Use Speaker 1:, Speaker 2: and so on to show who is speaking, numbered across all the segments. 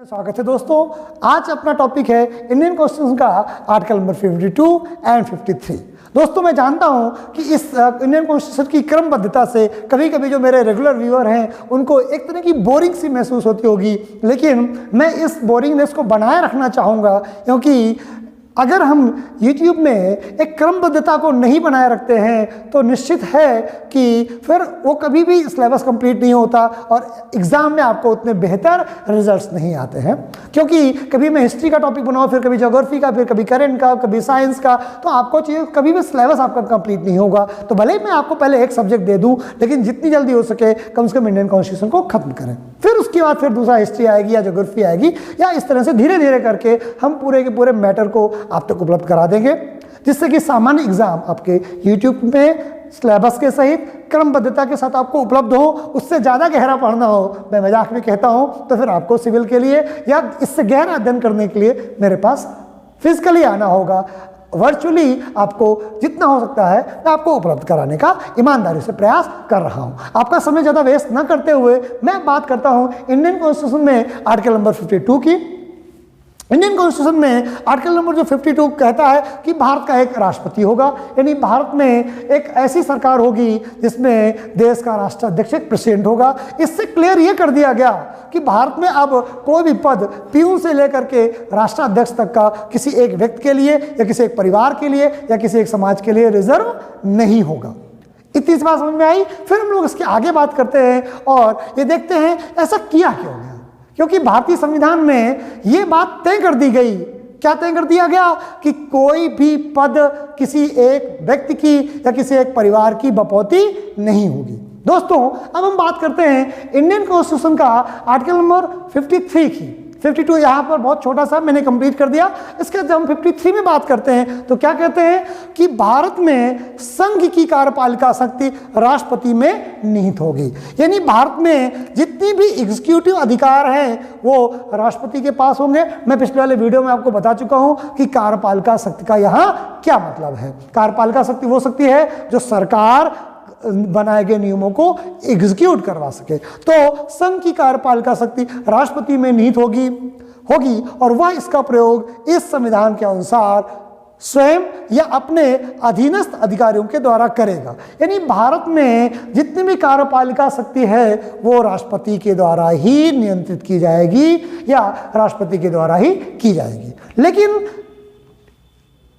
Speaker 1: स्वागत है दोस्तों। आज अपना टॉपिक है इंडियन कॉन्स्टिट्यूशन का आर्टिकल नंबर 52 एंड 53। दोस्तों मैं जानता हूं कि इस इंडियन कॉन्स्टिट्यूशन की क्रमबद्धता से कभी कभी जो मेरे रेगुलर व्यूअर हैं उनको एक तरह की बोरिंग सी महसूस होती होगी, लेकिन मैं इस बोरिंगनेस को बनाए रखना चाहूँगा, क्योंकि अगर हम YouTube में एक क्रमबद्धता को नहीं बनाए रखते हैं तो निश्चित है कि फिर वो कभी भी सिलेबस कंप्लीट नहीं होता और एग्ज़ाम में आपको उतने बेहतर रिजल्ट्स नहीं आते हैं। क्योंकि कभी मैं हिस्ट्री का टॉपिक बनाऊँ, फिर कभी ज्योग्राफी का, फिर कभी करंट का, कभी साइंस का, तो आपको चाहिए कभी भी सिलेबस आपका कंप्लीट नहीं होगा। तो भले ही मैं आपको पहले एक सब्जेक्ट दे दूँ, लेकिन जितनी जल्दी हो सके कम से कम इंडियन कॉन्स्टिट्यूशन को खत्म करें, फिर उसके बाद फिर दूसरा हिस्ट्री आएगी या ज्योग्राफी आएगी, या इस तरह से धीरे धीरे करके हम पूरे के पूरे मैटर को आप तक उपलब्ध करा देंगे, जिससे कि सामान्य एग्जाम आपके YouTube में सिलेबस के सहित क्रमबद्धता के साथ आपको उपलब्ध हो। उससे ज़्यादा गहरा पढ़ना हो, मैं मजाक में कहता हूँ, तो फिर आपको सिविल के लिए या इससे गहरा अध्ययन करने के लिए मेरे पास फिजिकली आना होगा। वर्चुअली आपको जितना हो सकता है मैं आपको उपलब्ध कराने का ईमानदारी से प्रयास कर रहा हूं। आपका समय ज़्यादा वेस्ट न करते हुए मैं बात करता हूं इंडियन कॉन्स्टिट्यूशन में आर्टिकल नंबर 52 की। इंडियन कॉन्स्टिट्यूशन में आर्टिकल नंबर जो 52 कहता है कि भारत का एक राष्ट्रपति होगा, यानी भारत में एक ऐसी सरकार होगी जिसमें देश का राष्ट्राध्यक्ष एक प्रेसिडेंट होगा। इससे क्लियर ये कर दिया गया कि भारत में अब कोई भी पद पीयूष से लेकर के राष्ट्राध्यक्ष तक का किसी एक व्यक्ति के लिए या किसी एक परिवार के लिए या किसी एक समाज के लिए रिजर्व नहीं होगा। इतनी सी बात समझ में आई। फिर हम लोग इसके आगे बात करते हैं और ये देखते हैं ऐसा किया क्यों गया, क्योंकि भारतीय संविधान में ये बात तय कर दी गई। क्या तय कर दिया गया कि कोई भी पद किसी एक व्यक्ति की या किसी एक परिवार की बपौती नहीं होगी। दोस्तों अब हम बात करते हैं इंडियन कॉन्स्टिट्यूशन का आर्टिकल नंबर 53 की। 52 यहाँ पर बहुत छोटा सा मैंने कंप्लीट कर दिया। इसके जब हम 53 में बात करते हैं तो क्या कहते हैं कि भारत में संघ की कार्यपालिका शक्ति राष्ट्रपति में निहित होगी, यानी भारत में जितनी भी एग्जीक्यूटिव अधिकार हैं वो राष्ट्रपति के पास होंगे। मैं पिछले वाले वीडियो में आपको बता चुका हूं कि कार्यपालिका शक्ति का यहाँ क्या मतलब है। कार्यपालिका शक्ति वो शक्ति है जो सरकार बनाए गए नियमों को एग्जीक्यूट करवा सके। तो संघ की कार्यपालिका शक्ति राष्ट्रपति में निहित होगी और वह इसका प्रयोग इस संविधान के अनुसार स्वयं या अपने अधीनस्थ अधिकारियों के द्वारा करेगा। यानी भारत में जितनी भी कार्यपालिका शक्ति है वो राष्ट्रपति के द्वारा ही नियंत्रित की जाएगी या राष्ट्रपति के द्वारा ही की जाएगी। लेकिन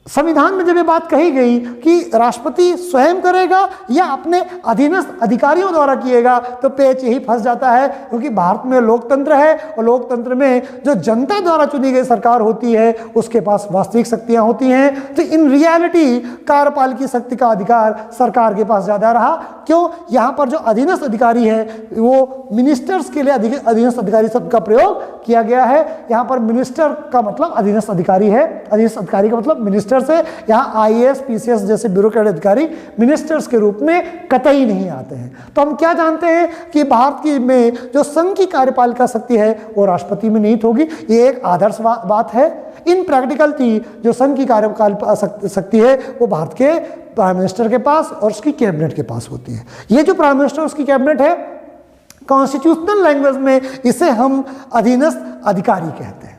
Speaker 1: संविधान में जब ये बात कही गई कि राष्ट्रपति स्वयं करेगा या अपने अधीनस्थ अधिकारियों द्वारा किएगा, तो पेच यही फंस जाता है, क्योंकि भारत में लोकतंत्र है और लोकतंत्र में जो जनता द्वारा चुनी गई सरकार होती है उसके पास वास्तविक शक्तियां होती हैं। तो इन रियलिटी कार्यपालिकी शक्ति का अधिकार सरकार के पास ज़्यादा रहा। क्यों? यहाँ पर जो अधीनस्थ अधिकारी है वो मिनिस्टर्स के लिए अधीनस्थ अधिकारी शब्द का प्रयोग किया गया है। यहाँ पर मिनिस्टर का मतलब अधीनस्थ अधिकारी है, अधीनस्थ अधिकारी का मतलब मिनिस्टर से। यहाँ IAS PCS जैसे ब्यूरोक्रेट अधिकारी मिनिस्टर्स के रूप में कतई नहीं आते हैं। तो हम क्या जानते हैं कि भारत की में जो संघ की कार्यपालिका शक्ति है वो राष्ट्रपति में निहित होगी। ये एक आदर्श बात है। इन प्रैक्टिकलिटी जो संघ की कार्यपालिका शक्ति है वो भारत के प्राइम मिनिस्टर के पास और उसकी कैबिनेट के पास होती है। ये जो प्राइम मिनिस्टर उसकी कैबिनेट है, कॉन्स्टिट्यूशनल लैंग्वेज में इसे हम अधीनस्थ अधिकारी कहते हैं।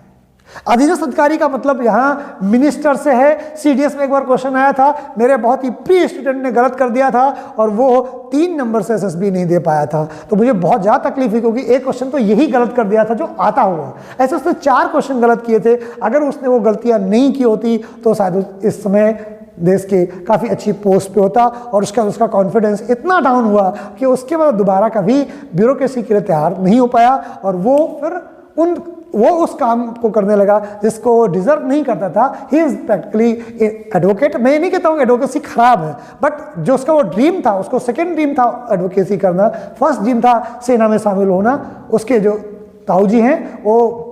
Speaker 1: अधीनस्थ अधिकारी का मतलब यहाँ मिनिस्टर से है। CDS में एक बार क्वेश्चन आया था, मेरे बहुत ही प्रिय स्टूडेंट ने गलत कर दिया था और वो 3 नंबर से SSB नहीं दे पाया था, तो मुझे बहुत ज़्यादा तकलीफ हुई, क्योंकि एक क्वेश्चन तो यही गलत कर दिया था जो आता हुआ। ऐसे उसने 4 क्वेश्चन गलत किए थे। अगर उसने वो गलतियाँ नहीं की होती तो शायद इस समय देश के काफ़ी अच्छी पोस्ट पे होता और उसका कॉन्फिडेंस इतना डाउन हुआ कि उसके बाद दोबारा कभी ब्यूरोक्रेसी के लिए तैयार नहीं हो पाया और वो उस काम को करने लगा जिसको डिजर्व नहीं करता था। He is practically advocate. मैं नहीं कहता हूँ एडवोकेसी खराब है, बट जो उसका वो ड्रीम था, उसको सेकंड ड्रीम था एडवोकेसी करना, फर्स्ट ड्रीम था सेना में शामिल होना। उसके जो ताऊजी हैं वो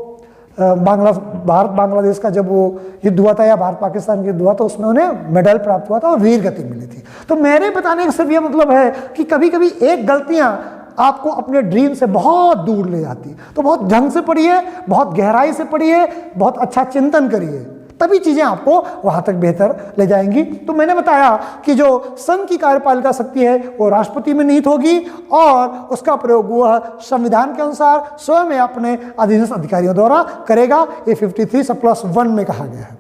Speaker 1: भारत बांग्लादेश का जब वो युद्ध हुआ था या भारत पाकिस्तान का युद्ध हुआ, तो उसमें उन्हें मेडल प्राप्त हुआ था और वीर गति मिली थी। तो मेरे बताने का सिर्फ ये मतलब है कि कभी कभी एक गलतियां आपको अपने ड्रीम से बहुत दूर ले जाती। तो बहुत ढंग से पढ़िए, बहुत गहराई से पढ़िए, बहुत अच्छा चिंतन करिए, तभी चीज़ें आपको वहाँ तक बेहतर ले जाएंगी। तो मैंने बताया कि जो संघ की कार्यपालिका शक्ति है वो राष्ट्रपति में निहित होगी और उसका प्रयोग वह संविधान के अनुसार स्वयं अपने अधीनस्थ अधिकारियों द्वारा करेगा। ये 53(1) में कहा गया है।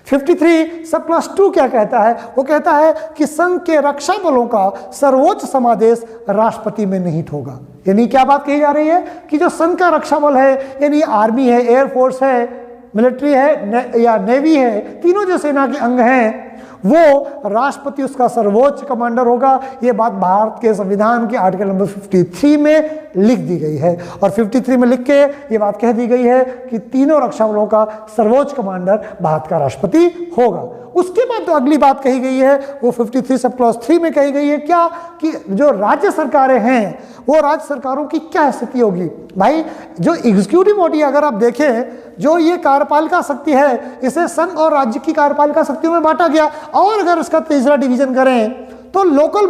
Speaker 1: 53(2) क्या कहता है? वो कहता है कि संघ के रक्षा बलों का सर्वोच्च समादेश राष्ट्रपति में निहित होगा। यानी क्या बात कही जा रही है कि जो संघ का रक्षा बल है, यानी आर्मी है, एयरफोर्स है, मिलिट्री है या नेवी है, तीनों जो सेना के अंग हैं, वो राष्ट्रपति उसका सर्वोच्च कमांडर होगा। ये बात भारत के संविधान के आर्टिकल नंबर 53 में लिख दी गई है और 53 में लिख के ये बात कह दी गई है कि तीनों रक्षा बलों का सर्वोच्च कमांडर भारत का राष्ट्रपति होगा। उसके बाद तो अगली बात कही गई है वो 53(3) में कही गई है क्या कि जो राज्य सरकारें हैं वो राज्य सरकारों की क्या स्थिति होगी। भाई जो एग्जीक्यूटिव बॉडी अगर आप देखें, जो ये कार्यपालिका शक्ति है, इसे संघ और राज्य की कार्यपालिका शक्तियों में बांटा गया। और अगर इसका तीसरा डिवीजन करें तो लोकल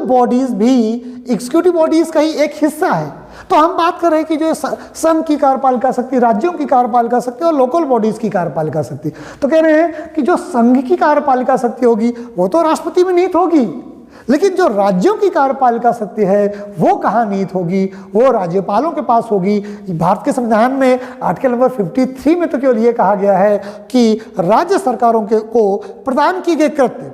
Speaker 1: बॉडीज भी एग्जीक्यूटिव बॉडीज का ही एक हिस्सा है। तो हम बात कर रहे हैं कि जो संघ की कार्यपालिका शक्ति, राज्यों की कार्यपालिका शक्ति और लोकल बॉडीज की कार्यपालिका शक्ति, तो कह रहे हैं कि जो संघ की कार्यपालिका शक्ति होगी वो तो राष्ट्रपति में निहित होगी, लेकिन जो राज्यों की कार्यपालिका शक्ति है वो कहाँ निहित होगी? वो राज्यपालों के पास होगी। भारत के संविधान में आर्टिकल नंबर 53 में तो केवल ये कहा गया है कि राज्य सरकारों को प्रदान किए गए कृत्य,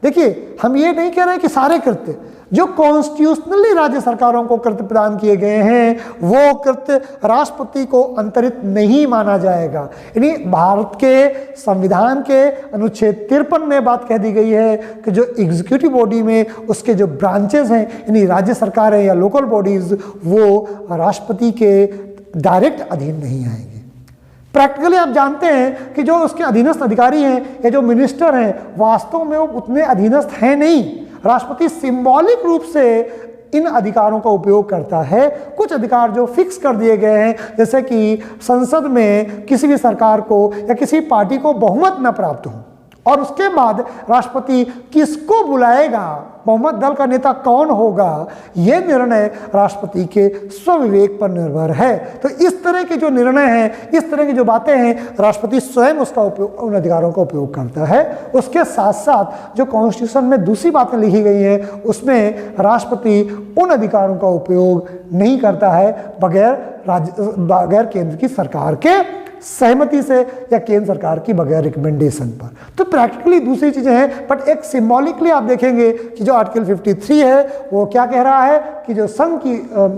Speaker 1: देखिए हम ये नहीं कह रहे कि सारे कृत्य, जो कॉन्स्टिट्यूशनली राज्य सरकारों को कृत्य प्रदान किए गए हैं वो कृत्य राष्ट्रपति को अंतरित नहीं माना जाएगा। यानी भारत के संविधान के अनुच्छेद 53 में बात कह दी गई है कि जो एग्जीक्यूटिव बॉडी में उसके जो ब्रांचेस हैं, यानी राज्य सरकारें या लोकल बॉडीज, वो राष्ट्रपति के डायरेक्ट अधीन नहीं आएंगे। प्रैक्टिकली आप जानते हैं कि जो उसके अधीनस्थ अधिकारी हैं या जो मिनिस्टर हैं, वास्तव में वो उतने अधीनस्थ हैं नहीं। राष्ट्रपति सिंबॉलिक रूप से इन अधिकारों का उपयोग करता है। कुछ अधिकार जो फिक्स कर दिए गए हैं, जैसे कि संसद में किसी भी सरकार को या किसी पार्टी को बहुमत न प्राप्त हो और उसके बाद राष्ट्रपति किसको बुलाएगा, बहुमत दल का नेता कौन होगा, यह निर्णय राष्ट्रपति के स्वविवेक पर निर्भर है। तो इस तरह के जो निर्णय हैं, इस तरह की जो बातें हैं, राष्ट्रपति स्वयं उसका उपयोग, उन अधिकारों का उपयोग करता है। उसके साथ साथ जो कॉन्स्टिट्यूशन में दूसरी बातें लिखी गई हैं उसमें राष्ट्रपति उन अधिकारों का उपयोग नहीं करता है बगैर केंद्र की सरकार के सहमति से या केंद्र सरकार की बगैर रिकमेंडेशन पर। तो प्रैक्टिकली दूसरी चीजें हैं, बट एक सिंबॉलिकली आप देखेंगे कि जो आर्टिकल 53 है वो क्या कह रहा है कि जो संघ की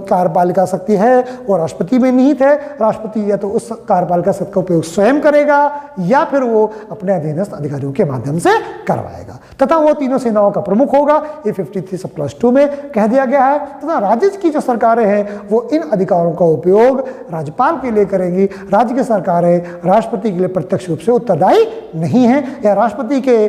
Speaker 1: कार्यपालिका शक्ति है वो राष्ट्रपति में निहित है। राष्ट्रपति या तो उस कार्यपालिका शक्ति का उपयोग स्वयं करेगा या फिर वो अपने अधीनस्थ अधिकारियों के माध्यम से करवाएगा, तथा वो तीनों सेनाओं का प्रमुख होगा। ये 53(2) में कह दिया गया है। तथा राज्य की जो सरकारें हैं वो इन अधिकारों का उपयोग राज्यपाल के लिए करेंगी। राज्य की सरकार राष्ट्रपति के लिए प्रत्यक्ष रूप से उत्तरदायी नहीं है, या राष्ट्रपति के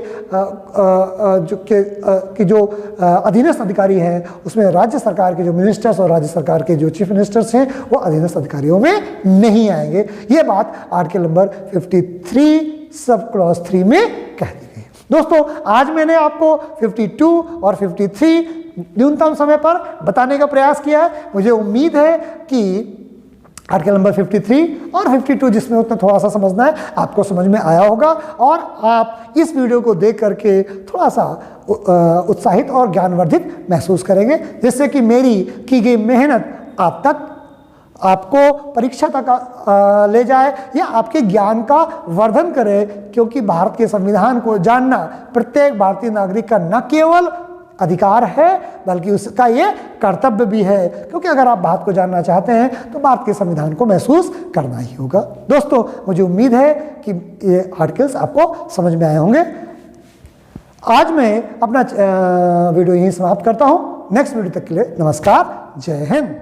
Speaker 1: जो अधीनस्थ अधिकारी हैं उसमें राज्य सरकार के जो मिनिस्टर्स और राज्य सरकार के जो चीफ मिनिस्टर्स हैं वो अधीनस्थ अधिकारियों में नहीं आएंगे। ये बात आर्टिकल नंबर 53(3) में कह दी गई। दोस्तों आज मैंने आपको 52 और 53 न्यूनतम समय पर बताने का प्रयास किया है। मुझे उम्मीद है कि आर्टिकल नंबर 53 और 52 जिसमें उतना थोड़ा सा समझना है आपको समझ में आया होगा और आप इस वीडियो को देख करके थोड़ा सा उत्साहित और ज्ञानवर्धित महसूस करेंगे, जिससे कि मेरी की गई मेहनत आप तक, आपको परीक्षा तक ले जाए या आपके ज्ञान का वर्धन करे। क्योंकि भारत के संविधान को जानना प्रत्येक भारतीय नागरिक का न केवल अधिकार है बल्कि उसका ये कर्तव्य भी है, क्योंकि अगर आप भारत को जानना चाहते हैं तो भारत के संविधान को महसूस करना ही होगा। दोस्तों मुझे उम्मीद है कि ये आर्टिकल्स आपको समझ में आए होंगे। आज मैं अपना वीडियो यहीं समाप्त करता हूं। नेक्स्ट वीडियो तक के लिए नमस्कार, जय हिंद।